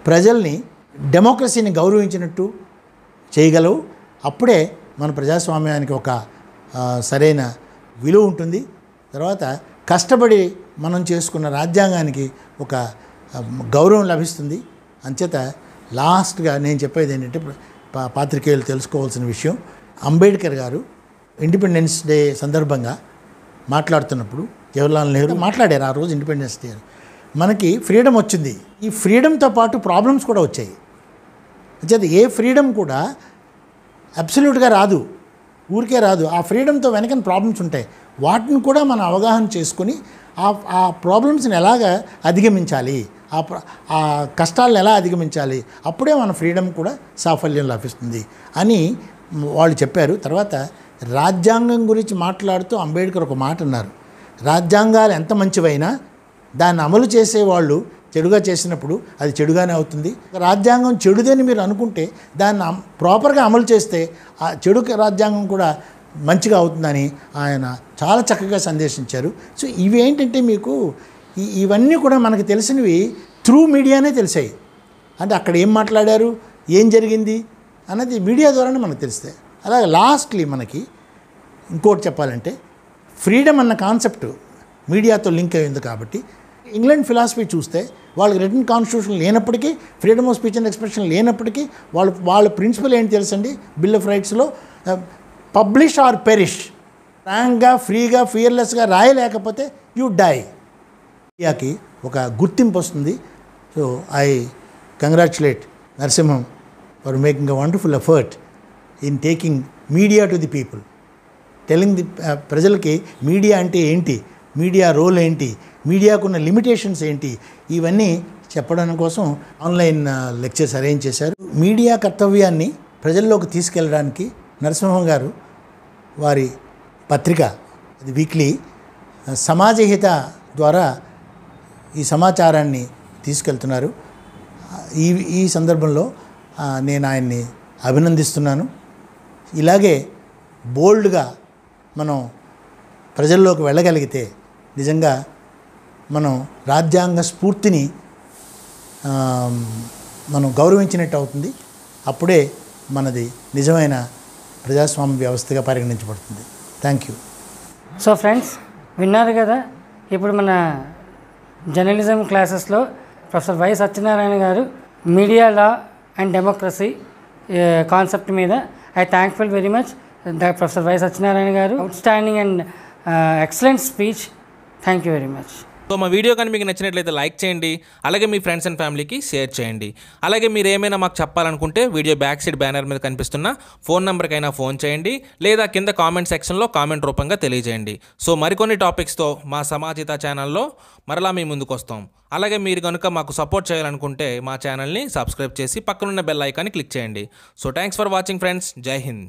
ప్రజల్ని డెమోక్రసీని గౌరవించినట్టు చేయగలవు. అప్పుడే మన ప్రజాస్వామ్యానికి ఒక సరైన విలువ ఉంటుంది. తర్వాత కష్టపడి మనం చేసుకున్న రాజ్యాంగానికి ఒక గౌరవం లభిస్తుంది. అంచేత లాస్ట్గా నేను చెప్పేది ఏంటంటే, పాత్రికేయులు తెలుసుకోవాల్సిన విషయం, అంబేద్కర్ గారు ఇండిపెండెన్స్ డే సందర్భంగా మాట్లాడుతున్నప్పుడు, జవహర్లాల్ నెహ్రూ మాట్లాడారు ఆ రోజు ఇండిపెండెన్స్ డే. మనకి ఫ్రీడమ్ వచ్చింది, ఈ ఫ్రీడమ్తో పాటు ప్రాబ్లమ్స్ కూడా వచ్చాయి. అంచేత ఏ ఫ్రీడమ్ కూడా అబ్సల్యూట్గా రాదు, ఊరికే రాదు. ఆ ఫ్రీడమ్తో వెనకని ప్రాబ్లమ్స్ ఉంటాయి. వాటిని కూడా మనం అవగాహన చేసుకుని ఆ ప్రాబ్లమ్స్ని ఎలాగ అధిగమించాలి, ఆ కష్టాలను ఎలా అధిగమించాలి, అప్పుడే మన ఫ్రీడమ్ కూడా సాఫల్యం లభిస్తుంది అని వాళ్ళు చెప్పారు. తర్వాత రాజ్యాంగం గురించి మాట్లాడుతూ అంబేద్కర్ ఒక మాట అన్నారు, రాజ్యాంగాలు ఎంత మంచివైనా దాన్ని అమలు చేసేవాళ్ళు చెడుగా చేసినప్పుడు అది చెడుగానే అవుతుంది. రాజ్యాంగం చెడుదని మీరు అనుకుంటే దాన్ని ప్రాపర్గా అమలు చేస్తే ఆ చెడు రాజ్యాంగం కూడా మంచిగా అవుతుందని ఆయన చాలా చక్కగా సందేశించారు. సో ఇవేంటంటే మీకు ఇవన్నీ కూడా మనకు తెలిసినవి త్రూ మీడియానే తెలిసాయి. అంటే అక్కడ ఏం మాట్లాడారు, ఏం జరిగింది అన్నది మీడియా ద్వారానే మనకు తెలుస్తాయి. అలాగే లాస్ట్లీ మనకి ఇంకోటి చెప్పాలంటే, ఫ్రీడమ్ అన్న కాన్సెప్ట్ మీడియాతో లింక్ అయ్యింది. కాబట్టి ఇంగ్లాండ్ ఫిలాసఫీ చూస్తే వాళ్ళకి రిటన్ కాన్స్టిట్యూషన్ లేనప్పటికీ, freedom of speech and expression లేనప్పటికీ, వాళ్ళ ప్రిన్సిపల్ ఏంటి తెలుసండి, బిల్ ఆఫ్ రైట్స్లో పబ్లిష్ ఆర్ పెరిష్. ఫ్రాంక్గా, ఫ్రీగా, ఫియర్లెస్గా రాయలేకపోతే యూ డై. ఇండియాకి ఒక గుర్తింపు వస్తుంది. So I congratulate Narasimham for making a wonderful effort in taking media to the people, telling the ప్రజలకి మీడియా అంటే ఏంటి, మీడియా రోల్ ఏంటి, మీడియాకున్న లిమిటేషన్స్ ఏంటి, ఇవన్నీ చెప్పడం కోసం ఆన్లైన్ లెక్చర్స్ అరేంజ్ చేశారు. మీడియా కర్తవ్యాన్ని ప్రజల్లోకి తీసుకెళ్ళడానికి నరసింహం గారు వారి పత్రిక, అది వీక్లీ, సమాజహిత ద్వారా ఈ సమాచారాన్ని తీసుకెళ్తున్నారు. ఈ సందర్భంలో నేను ఆయన్ని అభినందిస్తున్నాను. ఇలాగే బోల్డ్గా మనం ప్రజల్లోకి వెళ్ళగలిగితే నిజంగా మనం రాజ్యాంగ స్ఫూర్తిని మనం గౌరవించినట్టు అవుతుంది. అప్పుడే మనది నిజమైన ప్రజాస్వామ్య వ్యవస్థగా పరిగణించబడుతుంది. Thank you. సో ఫ్రెండ్స్, విన్నారు కదా, ఇప్పుడు మన జర్నలిజం క్లాసెస్లో professor Y Satyanarayana garu media law and democracy concept మీద I thankful very much professor Y Satyanarayana garu. Outstanding and excellent speech. Thank you very much. So మా వీడియో కానీ మీకు నచ్చినట్లయితే లైక్ చేయండి, అలాగే మీ ఫ్రెండ్స్ అండ్ ఫ్యామిలీకి షేర్ చేయండి. అలాగే మీరు ఏమైనా మాకు చెప్పాలనుకుంటే వీడియో బ్యాక్ సైడ్ బ్యానర్ మీద కనిపిస్తున్న ఫోన్ నెంబర్కైనా ఫోన్ చేయండి, లేదా కింద కామెంట్ సెక్షన్లో కామెంట్ రూపంగా తెలియజేయండి. సో మరికొన్ని టాపిక్స్తో మా సమాజిత ఛానల్లో మరలా మీ ముందుకు వస్తాం. అలాగే మీరు కనుక మాకు సపోర్ట్ చేయాలనుకుంటే మా ఛానల్ని సబ్స్క్రైబ్ చేసి పక్కనున్న బెల్ ఐకాన్ని క్లిక్ చేయండి. So thanks for watching friends. జై హింద్.